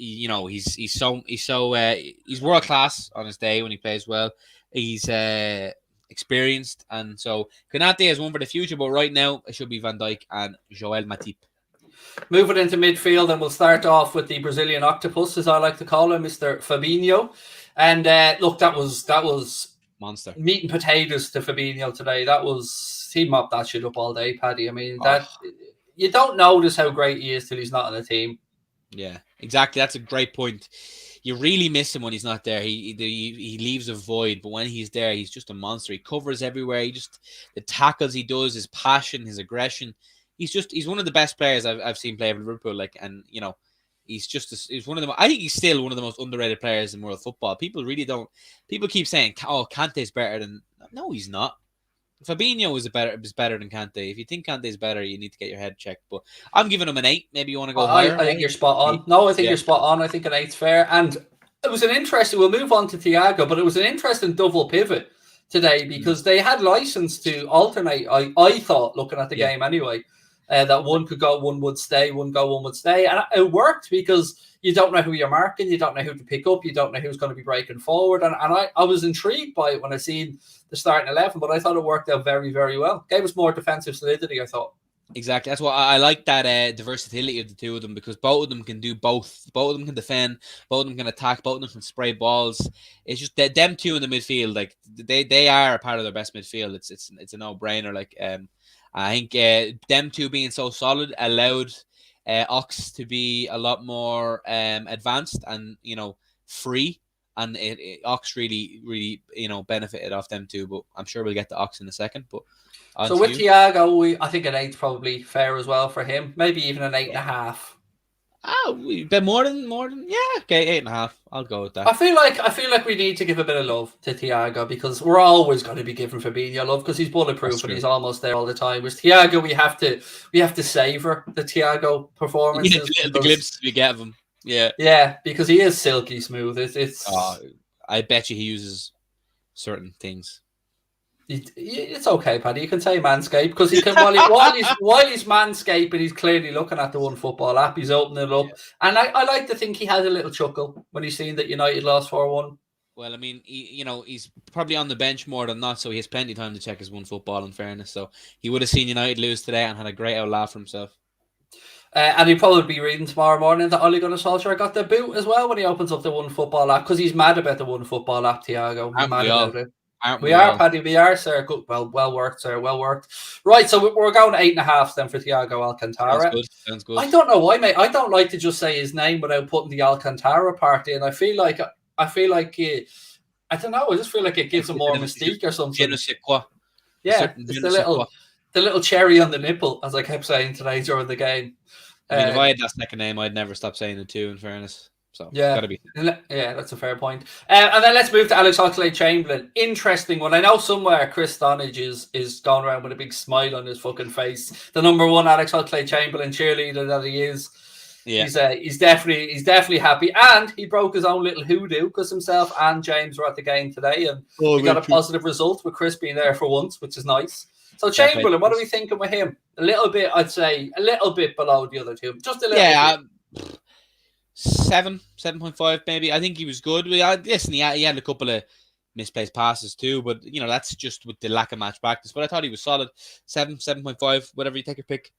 world class on his day when he plays well. He's experienced, and so Konate is one for the future. But right now, it should be Van Dijk and Joel Matip. Moving into midfield, and we'll start off with the Brazilian octopus, as I like to call him, Mr. Fabinho. And look, that was monster meat and potatoes to Fabinho today. He mopped that shit up all day, Paddy. I mean, you don't notice how great he is till he's not on the team. Yeah, exactly. That's a great point. You really miss him when he's not there. He leaves a void, but when he's there, he's just a monster. He covers everywhere. The tackles he does, his passion, his aggression. He's one of the best players I've seen play for Liverpool. He's one of them. I think he's still one of the most underrated players in world football. People keep saying, "Oh, Kante's better than." No, he's not. Fabinho is better than Kante. If you think Kante is better, you need to get your head checked. But I'm giving him an 8. Maybe you want to go higher. I think you're spot on. No, I think you're spot on. I think an 8's fair. And it was an interesting. We'll move on to Thiago, but it was an interesting double pivot today because they had license to alternate. I thought, looking at the game anyway. That one could go, one would stay, one go, one would stay. And it worked because you don't know who you're marking, you don't know who to pick up, you don't know who's going to be breaking forward. And I was intrigued by it when I seen the starting 11, but I thought it worked out very, very well. Gave us more defensive solidity, I thought. Exactly. That's why I like that versatility of the two of them, because both of them can do both. Both of them can defend. Both of them can attack. Both of them can spray balls. It's just that them two in the midfield, like they are a part of their best midfield. It's a no brainer. Like I think them two being so solid allowed Ox to be a lot more advanced and free, and Ox really benefited off them two. But I'm sure we'll get to Ox in a second. But on So to with you. Thiago, I think an 8's probably fair as well for him. Maybe even an 8.5. Oh, bit more than yeah. Okay, 8.5. I'll go with that. I feel like we need to give a bit of love to Thiago because we're always going to be giving Fabinho love because he's bulletproof and he's almost there all the time. With Thiago, we have to savor the Thiago performances. Yeah, the glimpses we get of him. Yeah, because he is silky smooth. It's I bet you he uses certain things. It's okay, Paddy. You can say manscape because he can while he's manscaping, he's clearly looking at the One Football app. He's opening it up, and I like to think he had a little chuckle when he's seen that United lost 4-1. Well, I mean, he's probably on the bench more than not, so he has plenty of time to check his One Football. In fairness, so he would have seen United lose today and had a great old laugh for himself. And he'll probably be reading tomorrow morning that Ole Gunnar Solskjaer got the boot as well when he opens up the One Football app because he's mad about the One Football app, Thiago. He's mad about it. We are, Paddy. We are, sir. Good. Well worked, sir. Well worked. Right, so we're going 8.5 then for Thiago Alcantara. Sounds good. I don't know why, mate. I don't like to just say his name without putting the Alcantara part in. I feel like I don't know. I just feel like it gives him more mystique or something. Yeah, it's the little cherry on the nipple, as I kept saying today during the game. I mean, if I had that second name, I'd never stop saying it too. In fairness. So yeah, gotta be. Yeah, that's a fair point. And then let's move to Alex Oxlade-Chamberlain. Interesting one. I know somewhere Chris Stonage is going around with a big smile on his fucking face. The number one Alex Oxlade-Chamberlain cheerleader that he is. Yeah. He's definitely happy, and he broke his own little hoodoo because himself and James were at the game today, and we got a positive result with Chris being there for once, which is nice. So Chamberlain, what are we thinking with him? A little bit, I'd say, a little bit below the other two, just a little bit. 7.5 maybe. I think he was good. Listen, he had a couple of misplaced passes too, but that's just with the lack of match practice. But I thought he was solid. 7.5, whatever you take your pick.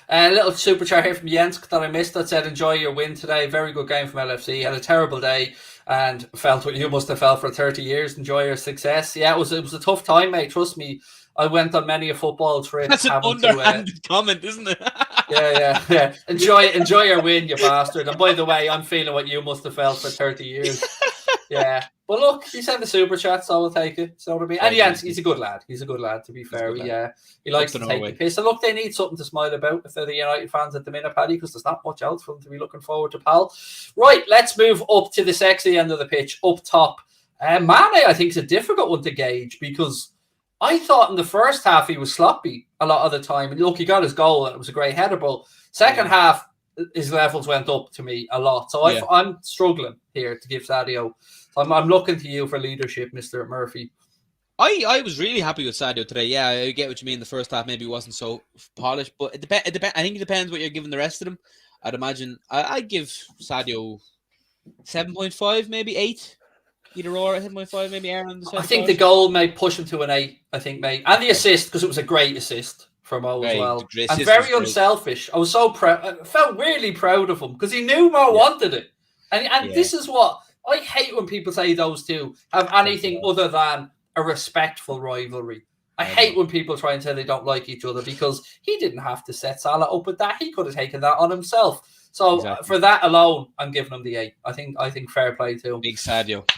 A little super chat here from Jens that I missed that said, enjoy your win today. Very good game from LFC. Had a terrible day and felt what you must have felt for 30 years. Enjoy your success. Yeah, it was a tough time, mate. Trust me. I went on many a football trip. That's an underhanded comment, isn't it? Yeah. Enjoy your win, you bastard. And by the way, I'm feeling what you must have felt for 30 years. Yeah. But look, he sent the super chat, so I'll take it. So to be. And he's a good lad. He's a good lad, to be fair. He likes to take the piss. And look, they need something to smile about if they're the United fans at the minute, Paddy, because there's not much else for them to be looking forward to, pal. Right, let's move up to the sexy end of the pitch, up top. Mane, I think, is a difficult one to gauge because I thought in the first half he was sloppy a lot of the time. And look, he got his goal and it was a great header. But second half, his levels went up to me a lot. So I'm struggling here to give Sadio. So I'm looking to you for leadership, Mr. Murphy. I was really happy with Sadio today. Yeah, I get what you mean. The first half maybe wasn't so polished, but it depends. I think it depends what you're giving the rest of them. I'd imagine I'd give Sadio 7.5, maybe 8. Either or, 7.5, maybe Aaron. I think the goal may push him to an 8, I think, mate. And the assist, because it was a great assist from Mo as well. And very unselfish. I was so proud. I felt really proud of him because he knew Mo wanted it. And this is what I hate when people say those two have anything other than a respectful rivalry. I hate when people try and say they don't like each other because he didn't have to set Salah up with that. He could have taken that on himself. So for that alone, I'm giving him the 8. I think fair play to him. Big Sadio.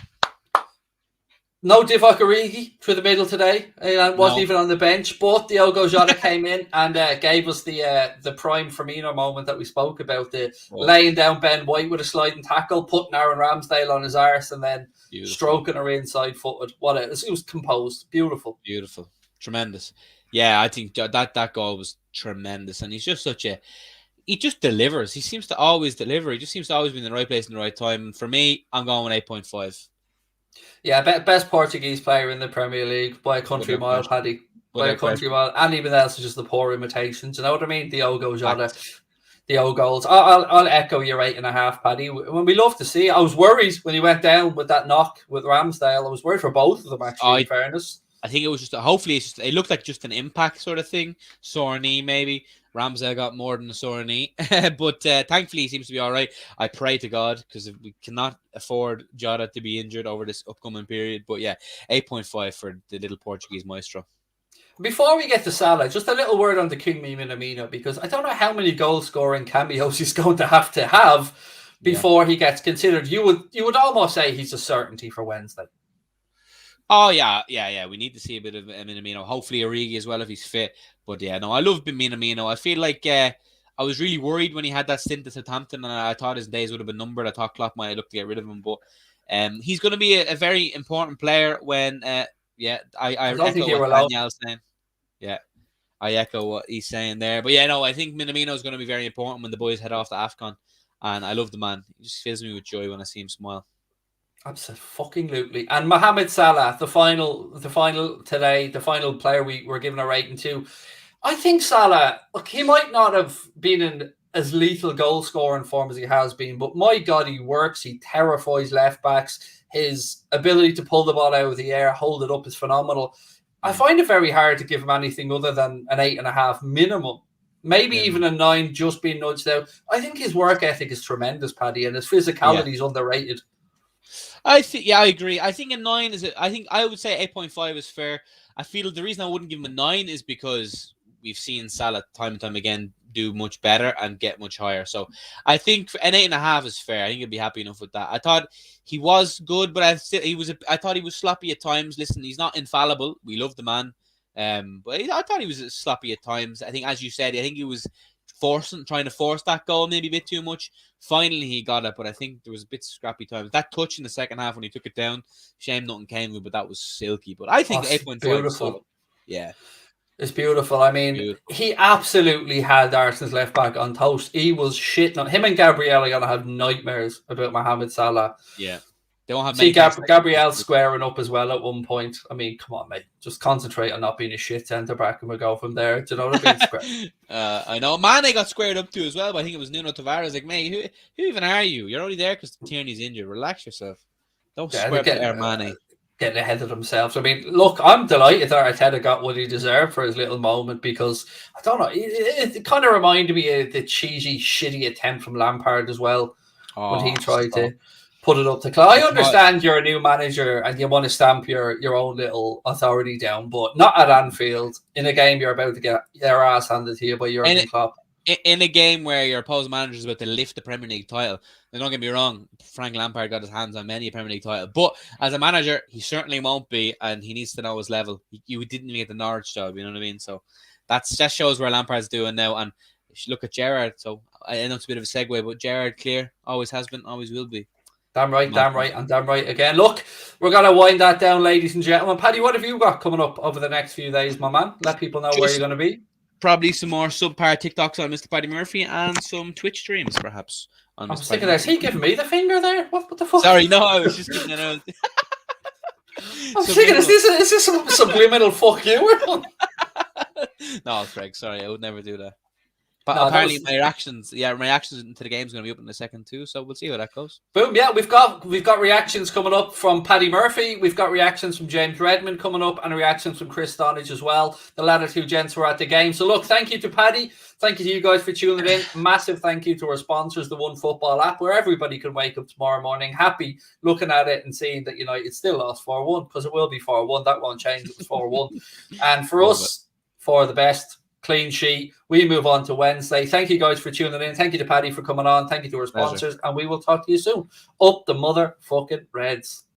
No Divock Origi through the middle today. Wasn't even on the bench, but Diogo Jota came in and gave us the prime Firmino moment that we spoke about, laying down Ben White with a sliding tackle, putting Aaron Ramsdale on his arse and then stroking her inside footed. It was composed. Beautiful. Tremendous. Yeah, I think that goal was tremendous. And he's just he just delivers. He seems to always deliver. He just seems to always be in the right place in the right time. And for me, I'm going with 8.5. Yeah, best Portuguese player in the Premier League by a country mile, Paddy. By a country mile. And even else is just the poor imitations. You know what I mean? Diogo Jota, the old goals. I'll echo your 8.5, Paddy. When we love to see it. I was worried when he went down with that knock with Ramsdale. I was worried for both of them, actually, in fairness. I think it was just hopefully it looked like just an impact sort of thing. Sore knee maybe. Ramsdale got more than a sore knee, but thankfully he seems to be all right. I pray to God because we cannot afford Jota to be injured over this upcoming period. But yeah, 8.5 for the little Portuguese maestro. Before we get to Salah, just a little word on the King Minamino, because I don't know how many goal scoring cameos he's going to have before he gets considered. You would almost say he's a certainty for Wednesday. Oh yeah. We need to see a bit of Minamino. Hopefully Origi as well if he's fit. But yeah, no, I love Minamino. I feel like I was really worried when he had that stint at Southampton, and I thought his days would have been numbered. I thought Klopp might have looked to get rid of him, but he's going to be a very important player when. I echo what Daniel's saying. Yeah, I echo what he's saying there. But yeah, no, I think Minamino is going to be very important when the boys head off to AFCON. And I love the man. He just fills me with joy when I see him smile. Absolutely. And Mohamed Salah, the final today, the final player we're giving a rating to. I think Salah, look, he might not have been in as lethal goal scoring form as he has been, but my God, he works. He terrifies left backs. His ability to pull the ball out of the air, hold it up is phenomenal. I find it very hard to give him anything other than an 8.5 minimum. Maybe even a 9 just being nudged out. I think his work ethic is tremendous, Paddy, and his physicality is underrated. I agree. I think a 9 is. I would say 8.5 is fair. I feel the reason I wouldn't give him a 9 is because we've seen Salah time and time again do much better and get much higher. So I think an 8.5 is fair. I think he'll be happy enough with that. I thought he was good, but I thought he was sloppy at times. Listen, he's not infallible. We love the man. But I thought he was sloppy at times. I think, as you said, I think he was trying to force that goal maybe a bit too much. Finally, he got it, but I think there was a bit scrappy times. That touch in the second half when he took it down, shame nothing came with, but that was silky. But I think 8.5 is solid. Yeah. It's beautiful. I mean, he absolutely had Arsenal's left back on toast. He was shitting on him, and Gabriel are going to have nightmares about Mohamed Salah. Yeah. They won't have See Gabriel squaring up as well at one point. I mean, come on, mate. Just concentrate on not being a shit centre back and we'll go from there. Do you know what I mean? I know. Mane got squared up to as well, but I think it was Nuno Tavares. Like, mate, who even are you? You're only there because Tierney's injured. Relax yourself. Don't square up there, Mane. Getting ahead of themselves. I mean, look, I'm delighted that Arteta got what he deserved for his little moment, because I don't know, it kind of reminded me of the cheesy, shitty attempt from Lampard as well when he tried to put it up to Klopp. I understand you're a new manager and you want to stamp your own little authority down, but not at Anfield in a game you're about to get your ass handed to you by Jurgen Klopp. In a game where your opposing manager is about to lift the Premier League title. Now, don't get me wrong, Frank Lampard got his hands on many a Premier League title, but as a manager, he certainly won't be, and he needs to know his level. You didn't even get the Norwich job, you know what I mean? So that shows where Lampard's doing now, and if you look at Gerrard, so I know it's a bit of a segue, but Gerrard, clear, always has been, always will be. Damn right, and damn right again. Look, we're going to wind that down, ladies and gentlemen. Paddy, what have you got coming up over the next few days, my man? Let people know where you're going to be. Probably some more subpar TikToks on Mr. Paddy Murphy and some Twitch streams, perhaps. I'm thinking, is he giving me the finger there? What the fuck? Sorry, no, I was just giving it out. I'm thinking, is this some subliminal fuck you? No, Craig, sorry, I would never do that. But apparently my reactions to the game is going to be up in a second too, so we'll see how that goes. Boom, yeah, we've got reactions coming up from Paddy Murphy, we've got reactions from James Redmond coming up, and reactions from Chris Stonage as well. The latter two gents were at the game. So look, thank you to Paddy, thank you to you guys for tuning in. Massive thank you to our sponsors, the One Football app, where everybody can wake up tomorrow morning happy looking at it and seeing that United still lost 4-1, because it will be 4-1. That won't change. It was 4-1. And for us, for the best clean sheet, we move on to Wednesday. Thank you guys for tuning in. Thank you to Paddy for coming on. Thank you to our sponsors. And we will talk to you soon. Up the motherfucking Reds.